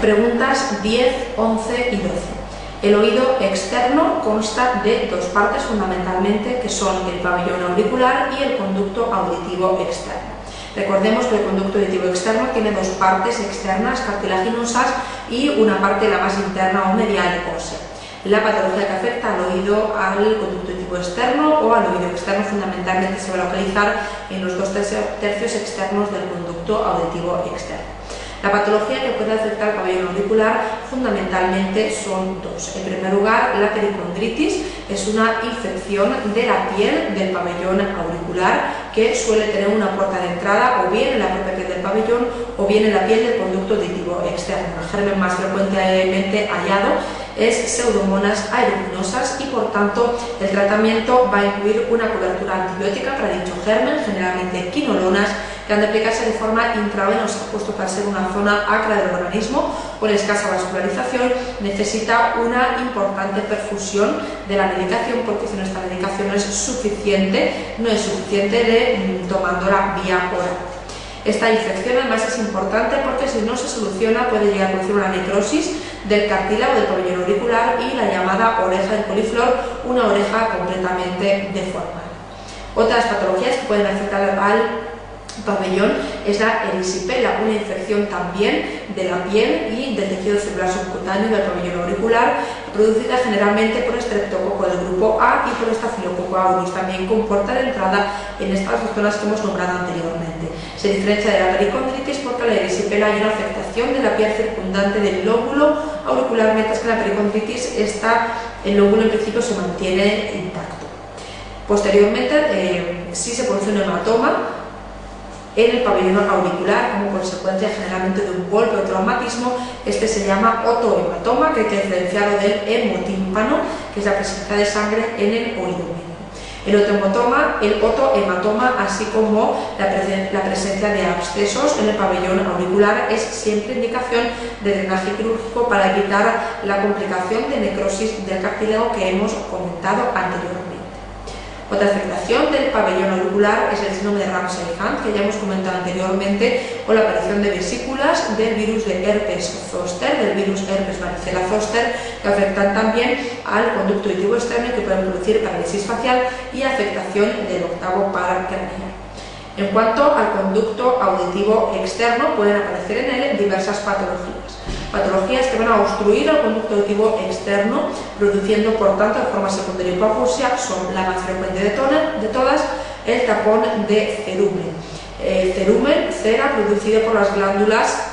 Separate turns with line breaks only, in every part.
Preguntas 10, 11 y 12. El oído externo consta de dos partes fundamentalmente, que son el pabellón auricular y el conducto auditivo externo. Recordemos que el conducto auditivo externo tiene dos partes externas cartilaginosas y una parte, la más interna o medial, ósea. La patología que afecta al oído, al conducto auditivo externo o al oído externo, fundamentalmente se va a localizar en los 2/3 externos del conducto auditivo externo. La patología que puede afectar al pabellón auricular fundamentalmente son dos. En primer lugar, la pericondritis es una infección de la piel del pabellón auricular que suele tener una puerta de entrada o bien en la propia piel del pabellón o bien en la piel del conducto auditivo externo. El germen más frecuentemente hallado es Pseudomonas aeruginosa y por tanto el tratamiento va a incluir una cobertura antibiótica para dicho germen, generalmente quinolonas, que han de aplicarse de forma intravenosa, puesto que al ser una zona acra del organismo con escasa vascularización necesita una importante perfusión de la medicación, porque si nuestra medicación no es suficiente de tomándola vía oral. Esta infección además es importante porque si no se soluciona puede llegar a producir una necrosis del cartílago del pabellón auricular y la llamada oreja de coliflor, una oreja completamente deformada. Otras patologías que pueden afectar al pabellón es la erisipela, una infección también de la piel y del tejido celular subcutáneo del pabellón auricular, producida generalmente por estreptococo del grupo A y por estafilococo aureus, también con puerta de entrada en estas dos zonas que hemos nombrado anteriormente. Se diferencia de la pericondritis porque en la erisipela hay una afectación de la piel circundante del lóbulo auricular, mientras que en la pericondritis el lóbulo en principio se mantiene intacto. Posteriormente, si se produce un hematoma en el pabellón auricular como consecuencia generalmente de un golpe o traumatismo, este se llama otohematoma, que hay que diferenciarlo del hemotímpano, que es la presencia de sangre en el oído medio. El otohematoma, así como la presencia de abscesos en el pabellón auricular, es siempre indicación de drenaje quirúrgico para evitar la complicación de necrosis del cartílago que hemos comentado anteriormente. Otra afectación del pabellón auricular es el síndrome de Ramsay-Hunt, que ya hemos comentado anteriormente, o la aparición de vesículas del virus de herpes zoster, del virus herpes varicela zoster, que afectan también al conducto auditivo externo y que pueden producir parálisis facial y afectación del octavo par craneal. En cuanto al conducto auditivo externo, pueden aparecer en él diversas patologías que van a obstruir el conducto auditivo externo, produciendo por tanto de forma secundaria hipoacusia. Son la más frecuente de todas el tapón de cerumen. Cerumen, cera, producido por las glándulas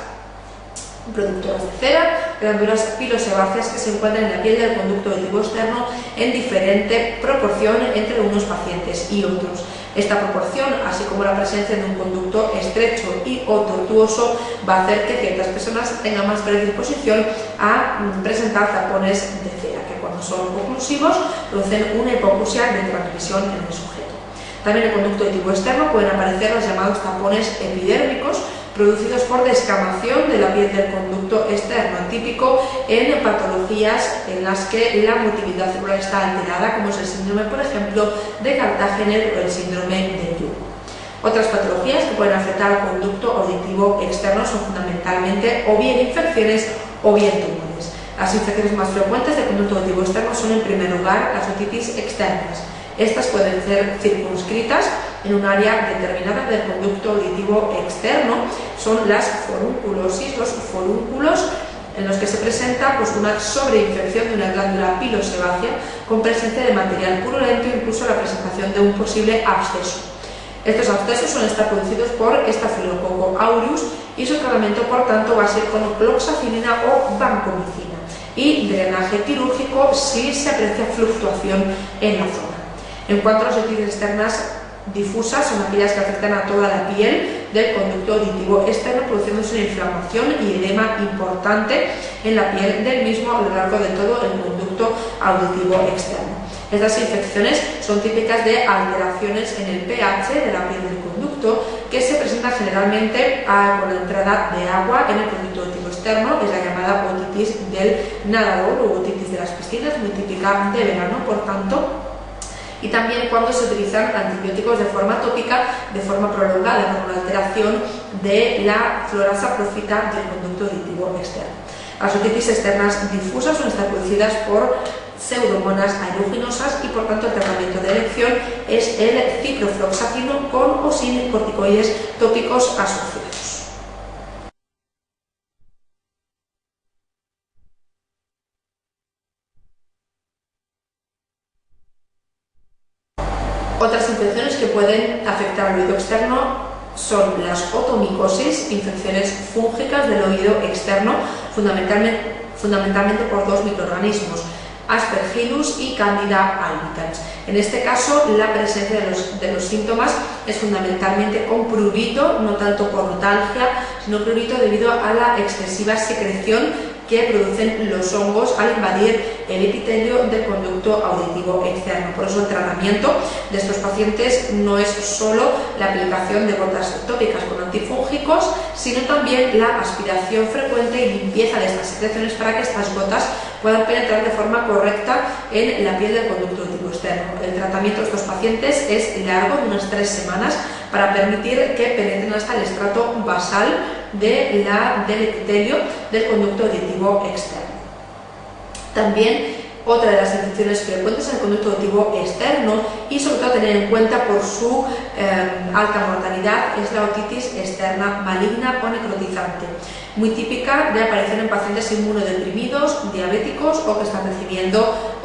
productoras de cera, glándulas pilosebáceas que se encuentran en la piel del conducto auditivo externo en diferente proporción entre unos pacientes y otros. Esta proporción, así como la presencia de un conducto estrecho y o tortuoso, va a hacer que ciertas personas tengan más predisposición a presentar tapones de cera, que cuando son oclusivos producen una hipoacusia de transmisión en el sujeto. También en el conducto auditivo externo pueden aparecer los llamados tapones epidérmicos, producidos por descamación de la piel del conducto externo, típico en patologías en las que la motilidad celular está alterada, como es el síndrome, por ejemplo, de Kartagener o el síndrome de Young. Otras patologías que pueden afectar al conducto auditivo externo son fundamentalmente o bien infecciones o bien tumores. Las infecciones más frecuentes del conducto auditivo externo son, en primer lugar, las otitis externas. Estas pueden ser circunscritas en un área determinada del conducto auditivo externo. Son las forunculosis, los forúnculos en los que se presenta una sobreinfección de una glándula pilosebácea con presencia de material purulento e incluso la presentación de un posible absceso. Estos abscesos suelen estar producidos por Staphylococcus aureus y su tratamiento, por tanto, va a ser con cloxacilina o vancomicina y drenaje quirúrgico si se aprecia fluctuación en la zona. En cuanto a las otitis externas difusas, son aquellas que afectan a toda la piel del conducto auditivo externo, produciéndose una inflamación y edema importante en la piel del mismo a lo largo de todo el conducto auditivo externo. Estas infecciones son típicas de alteraciones en el pH de la piel del conducto, que se presentan generalmente con la entrada de agua en el conducto auditivo externo. Es la llamada otitis del nadador o otitis de las piscinas, muy típica de verano, por tanto. Y también cuando se utilizan antibióticos de forma tópica, de forma prolongada, con una alteración de la flora saprófita del conducto auditivo externo. Las otitis externas difusas suelen estar producidas por pseudomonas aeruginosas y por tanto el tratamiento de elección es el ciprofloxacino con o sin corticoides tópicos asociados. Otras infecciones que pueden afectar al oído externo son las otomicosis, infecciones fúngicas del oído externo, fundamentalmente por dos microorganismos, Aspergillus y Candida albicans. En este caso, la presencia de los síntomas es fundamentalmente con prurito, no tanto por notalgia, sino prurito debido a la excesiva secreción que producen los hongos al invadir el epitelio del conducto auditivo externo. Por eso el tratamiento de estos pacientes no es solo la aplicación de gotas tópicas con antifúngicos, sino también la aspiración frecuente y limpieza de estas secreciones para que estas gotas puedan penetrar de forma correcta en la piel del conducto auditivo externo. El tratamiento de estos pacientes es largo, de unas 3 semanas, para permitir que penetren hasta el estrato basal del epitelio del conducto auditivo externo. También otra de las infecciones frecuentes en el conducto auditivo externo y sobre todo tener en cuenta por su alta mortalidad es la otitis externa maligna o necrotizante, muy típica de aparición en pacientes inmunodeprimidos, diabéticos o que están recibiendo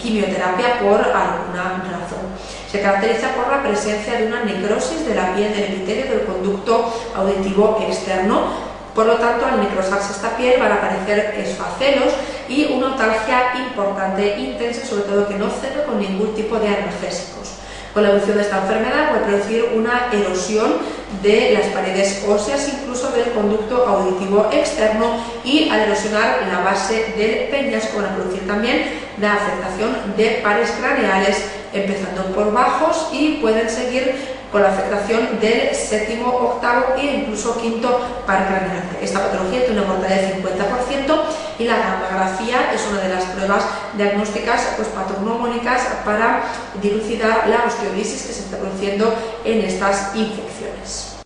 quimioterapia por alguna razón. Se caracteriza por la presencia de una necrosis de la piel del epitelio del conducto auditivo externo. Por lo tanto, al necrosarse esta piel van a aparecer esfacelos y una otalgia importante, intensa, sobre todo que no cede con ningún tipo de analgésicos. Con la evolución de esta enfermedad puede producir una erosión de las paredes óseas, incluso del conducto auditivo externo, y al erosionar la base del peñasco van a producir también la afectación de pares craneales, empezando por bajos y pueden seguir con la afectación del séptimo, octavo e incluso quinto par craneal. Esta patología tiene una mortalidad del 50% y la gammagrafía es una de las pruebas diagnósticas patognomónicas para dilucidar la osteoidisis que se está produciendo en estas infecciones.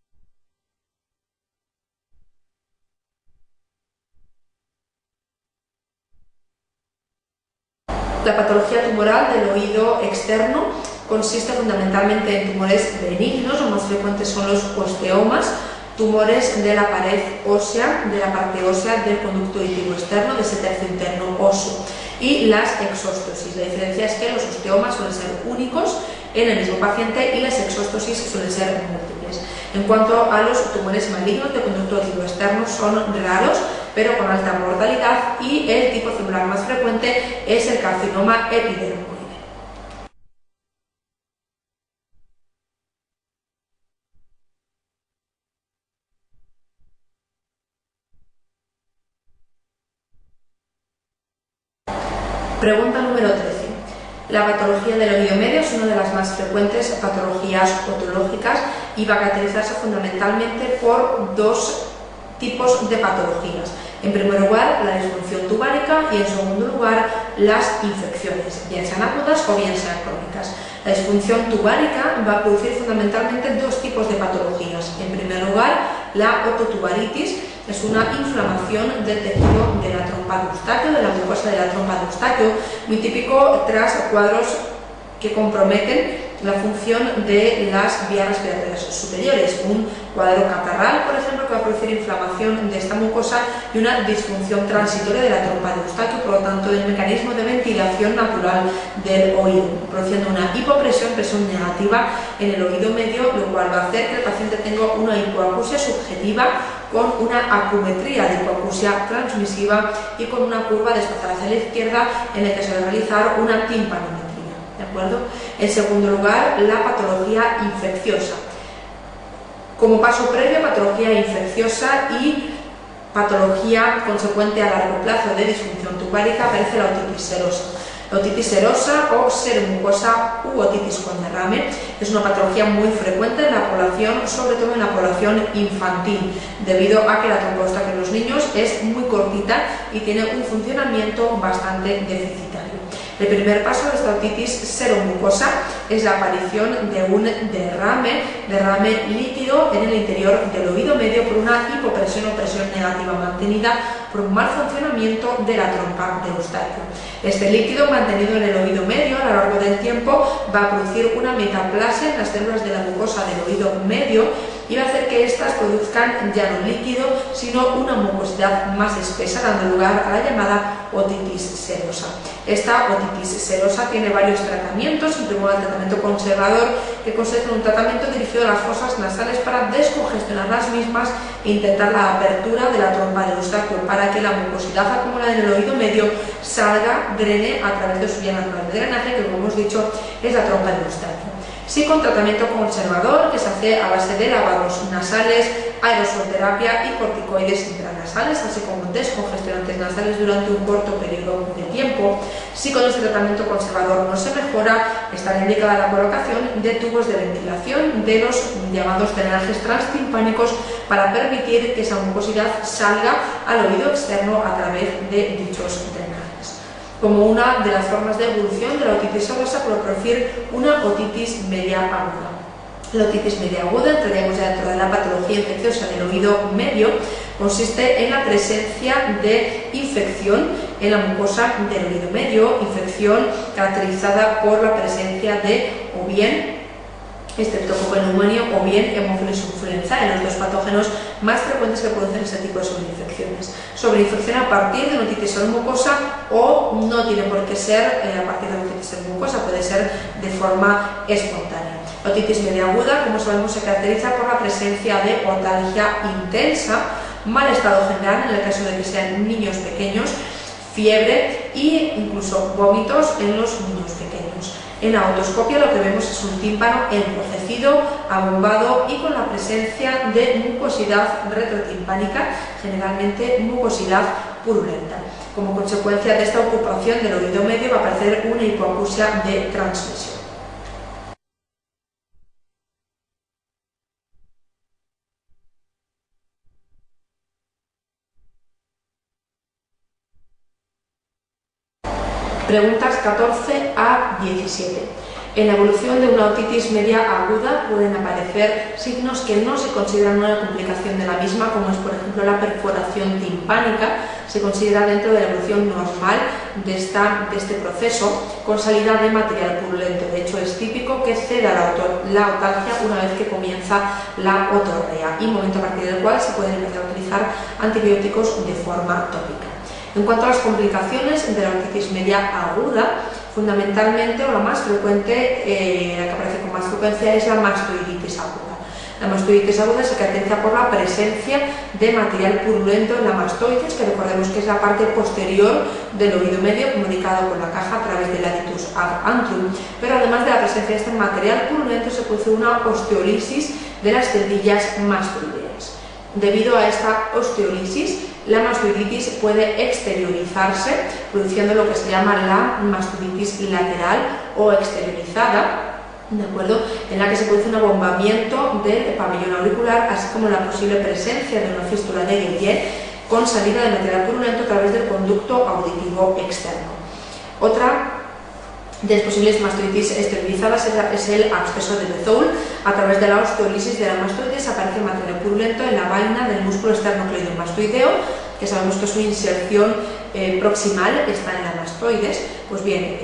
La patología tumoral del oído externo consiste fundamentalmente en tumores benignos, los más frecuentes son los osteomas, tumores de la pared ósea, de la parte ósea del conducto auditivo externo, de ese tercio interno óseo, y las exóstosis. La diferencia es que los osteomas suelen ser únicos en el mismo paciente y las exóstosis suelen ser múltiples. En cuanto a los tumores malignos del conducto auditivo externo, son raros, pero con alta mortalidad, y el tipo celular más frecuente es el carcinoma epidermoide. Pregunta número 13. La patología del oído medio es una de las más frecuentes patologías otológicas y va a caracterizarse fundamentalmente por dos tipos de patologías. En primer lugar, la disfunción tubárica y en segundo lugar, las infecciones, bien sean agudas o bien sean crónicas. La disfunción tubárica va a producir fundamentalmente dos tipos de patologías. En primer lugar, la ototubaritis es una inflamación del tejido de la trompa de Eustaquio, de la mucosa de la trompa de Eustaquio, muy típico tras cuadros que comprometen la función de las vías respiratorias superiores. Un cuadro catarral, por ejemplo, que va a producir inflamación de esta mucosa y una disfunción transitoria de la trompa de Eustaquio, por lo tanto, del mecanismo de ventilación natural del oído, produciendo una hipopresión, presión negativa en el oído medio, lo cual va a hacer que el paciente tenga una hipoacusia subjetiva con una acumetría de hipoacusia transmisiva y con una curva desplazada hacia la izquierda en la que se va a realizar una timpanometría. ¿De acuerdo? En segundo lugar, la patología infecciosa. Como paso previo, patología infecciosa y patología consecuente a largo plazo de disfunción tubárica aparece la otitis serosa. La otitis serosa o seromucosa u otitis con derrame es una patología muy frecuente en la población, sobre todo en la población infantil, debido a que la trompa de Eustaquio en los niños es muy cortita y tiene un funcionamiento bastante deficitario. El primer paso de esta otitis seromucosa es la aparición de un derrame líquido en el interior del oído medio por una hipopresión o presión negativa mantenida por un mal funcionamiento de la trompa de Eustaquio. Este líquido mantenido en el oído medio a lo largo del tiempo va a producir una metaplasia en las células de la mucosa del oído medio y va a hacer que éstas produzcan ya no líquido, sino una mucosidad más espesa, dando lugar a la llamada otitis serosa. Esta otitis serosa tiene varios tratamientos. En primer lugar, el tratamiento conservador, que consiste en un tratamiento dirigido a las fosas nasales para descongestionar las mismas e intentar la apertura de la trompa de Eustaquio para que la mucosidad acumulada en el oído medio salga, drene a través de su vía natural de drenaje, que como hemos dicho es la trompa de Eustaquio. Sí, con tratamiento conservador que se hace a base de lavados nasales, aerosolterapia y corticoides intranasales, así como descongestionantes nasales durante un corto periodo de tiempo. Si con este tratamiento conservador no se mejora, estará indicada la colocación de tubos de ventilación de los llamados drenajes transtimpánicos para permitir que esa mucosidad salga al oído externo a través de dichos drenajes. Como una de las formas de evolución de la otitis serosa puede producir una otitis media aguda. La otitis media aguda, entraríamos ya dentro de la patología infecciosa del oído medio, consiste en la presencia de infección en la mucosa del oído medio, infección caracterizada por la presencia de o bien Streptococcus pneumoniae o bien Haemophilus influenzae, los dos patógenos más frecuentes que producen este tipo de sobreinfecciones. Sobreinfección a partir de una otitis seromucosa o no tiene por qué ser a partir de una otitis seromucosa, puede ser de forma espontánea. La otitis media aguda, como sabemos, se caracteriza por la presencia de otalgia intensa, mal estado general en el caso de que sean niños pequeños, fiebre e incluso vómitos en los niños pequeños. En la otoscopia lo que vemos es un tímpano enrojecido, abombado y con la presencia de mucosidad retrotimpánica, generalmente mucosidad purulenta. Como consecuencia de esta ocupación del oído medio va a aparecer una hipoacusia de transmisión. Preguntas 14 a 17. En la evolución de una otitis media aguda pueden aparecer signos que no se consideran una complicación de la misma, como es por ejemplo la perforación timpánica. Se considera dentro de la evolución normal de este proceso con salida de material purulento. De hecho, es típico que ceda la otalgia una vez que comienza la otorrea y momento a partir del cual se pueden empezar a utilizar antibióticos de forma tópica. En cuanto a las complicaciones de la otitis media aguda, fundamentalmente o la más frecuente, la que aparece con más frecuencia es la mastoiditis aguda. La mastoiditis aguda se caracteriza por la presencia de material purulento en la mastoides, que recordemos que es la parte posterior del oído medio comunicado con la caja a través del latitus ab antrum, pero además de la presencia de este material purulento se produce una osteolisis de las celdillas mastoideas. Debido a esta osteolisis, la mastoiditis puede exteriorizarse, produciendo lo que se llama la mastoiditis lateral o exteriorizada, ¿de acuerdo?, en la que se produce un abombamiento del pabellón auricular, así como la posible presencia de una fístula de Guillet con salida de material purulento a través del conducto auditivo externo. Otra de las posibles mastoiditis esterilizadas es el absceso de Bezoul. A través de la osteolisis de la mastoides aparece material purulento en la vaina del músculo esternocleidomastoideo, que sabemos que su inserción proximal está en la mastoides. Pues bien,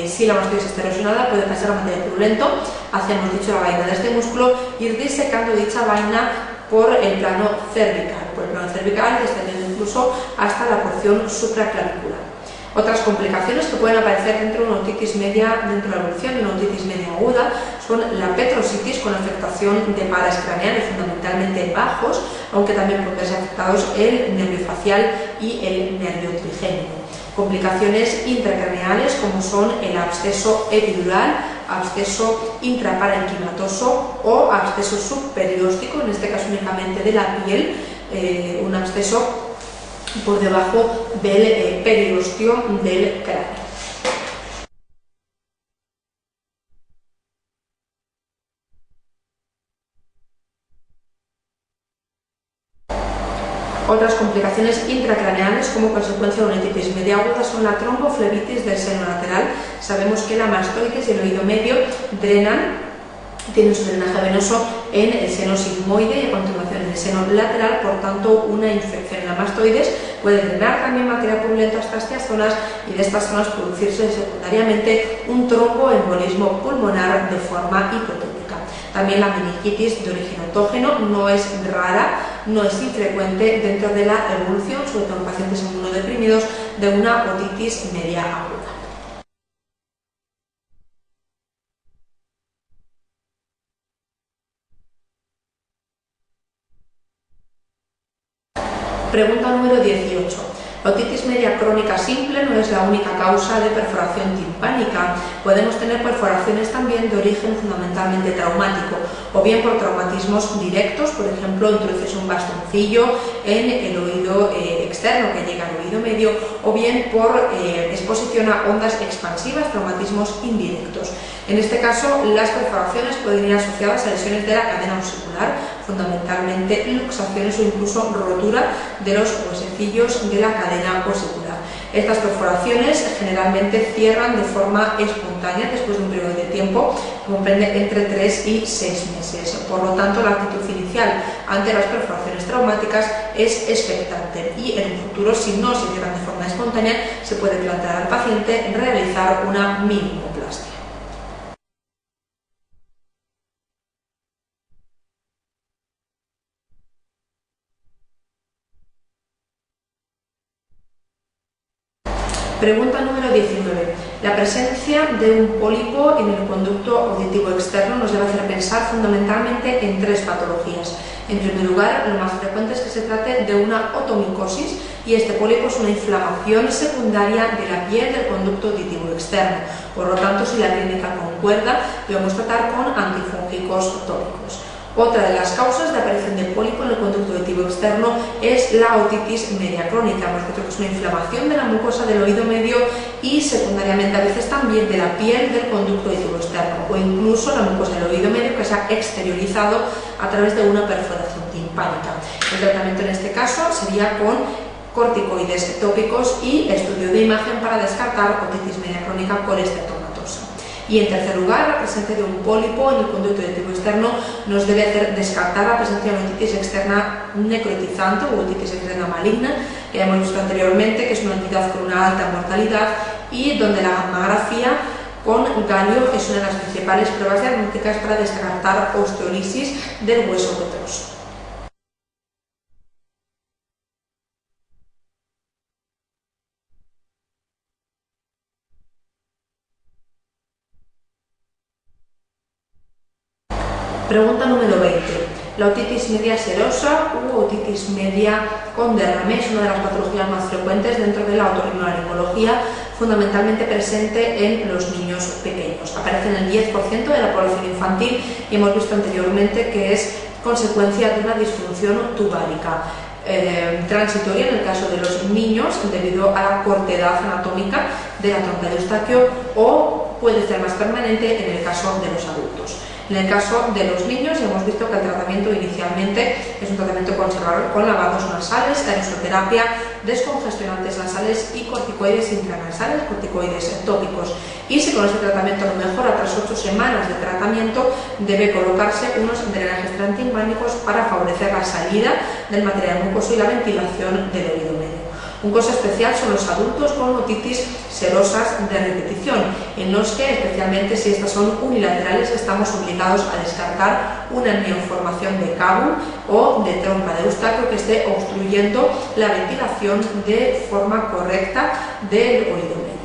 si la mastoides está erosionada puede pasar a material purulento hacia, hemos dicho, la vaina de este músculo, ir disecando dicha vaina por el plano cervical, descendiendo incluso hasta la porción supraclavicular. Otras complicaciones que pueden aparecer dentro de una otitis media, dentro de la evolución de una otitis media aguda, son la petrositis con afectación de pares craneales, fundamentalmente bajos, aunque también pueden ser afectados el nervio facial y el nervio trigémino. Complicaciones intracraneales como son el absceso epidural, absceso intraparenquimatoso o absceso subperióstico, en este caso únicamente de la piel, un absceso por debajo del periostio del cráneo. Otras complicaciones intracraneales como consecuencia de una otitis media aguda son la tromboflebitis del seno lateral. Sabemos que la mastoides y el oído medio tienen su drenaje venoso en el seno sigmoide y a continuación en el seno lateral, por tanto una infección en la mastoides puede drenar también materia purulenta hasta estas zonas y de estas zonas producirse secundariamente un tromboembolismo pulmonar de forma hipotónica. También la meningitis de origen autógeno no es rara, no es infrecuente dentro de la evolución, sobre todo en pacientes inmunodeprimidos, de una otitis media aguda. Pregunta número 18. La otitis media crónica simple no es la única causa de perforación timpánica. Podemos tener perforaciones también de origen fundamentalmente traumático, o bien por traumatismos directos, por ejemplo, introduces un bastoncillo en el oído externo que llega al oído medio, o bien por exposición a ondas expansivas, traumatismos indirectos. En este caso, las perforaciones pueden ir asociadas a lesiones de la cadena osicular, fundamentalmente luxaciones o incluso rotura de los huesecillos de la cadena osicular. Estas perforaciones generalmente cierran de forma espontánea después de un periodo de tiempo que comprende entre 3 y 6 meses. Por lo tanto, la actitud inicial ante las perforaciones traumáticas es expectante y en un futuro, si no se cierran de forma espontánea, se puede plantear al paciente realizar una minimoplastia. Pregunta número 19. La presencia de un pólipo en el conducto auditivo externo nos debe hacer pensar fundamentalmente en 3 patologías. En primer lugar, lo más frecuente es que se trate de una otomicosis y este pólipo es una inflamación secundaria de la piel del conducto auditivo externo. Por lo tanto, si la clínica concuerda, debemos tratar con antifúngicos tópicos. Otra de las causas de aparición de pólipo en el conducto auditivo externo es la otitis media crónica. Hemos dicho que es una inflamación de la mucosa del oído medio y secundariamente a veces también de la piel del conducto auditivo externo o incluso la mucosa del oído medio que se ha exteriorizado a través de una perforación timpánica. El tratamiento en este caso sería con corticoides tópicos y estudio de imagen para descartar otitis media crónica colesteatomatosa. Y en tercer lugar, la presencia de un pólipo en el conducto auditivo externo nos debe hacer descartar la presencia de una otitis externa necrotizante o otitis externa maligna, que ya hemos visto anteriormente, que es una entidad con una alta mortalidad y donde la gammagrafía con galio es una de las principales pruebas diagnósticas para descartar osteolisis del hueso petroso. Pregunta número 20. La otitis media serosa u otitis media con derrame es una de las patologías más frecuentes dentro de la otorrinolaringología, fundamentalmente presente en los niños pequeños. Aparece en el 10% de la población infantil y hemos visto anteriormente que es consecuencia de una disfunción tubárica transitoria en el caso de los niños debido a la cortedad anatómica de la trompa de Eustaquio o puede ser más permanente en el caso de los adultos. En el caso de los niños hemos visto que el tratamiento inicialmente es un tratamiento conservador con lavados nasales, aerosoterapia, descongestionantes nasales y corticoides intranasales, corticoides tópicos. Y si con este tratamiento no mejora tras 8 semanas de tratamiento, debe colocarse unos drenajes transtimpánicos para favorecer la salida del material mucoso y la ventilación del oído medio. Un caso especial son los adultos con otitis serosas de repetición, en los que, especialmente si estas son unilaterales, estamos obligados a descartar una neoformación de cavum o de trompa de Eustaquio que esté obstruyendo la ventilación de forma correcta del oído medio.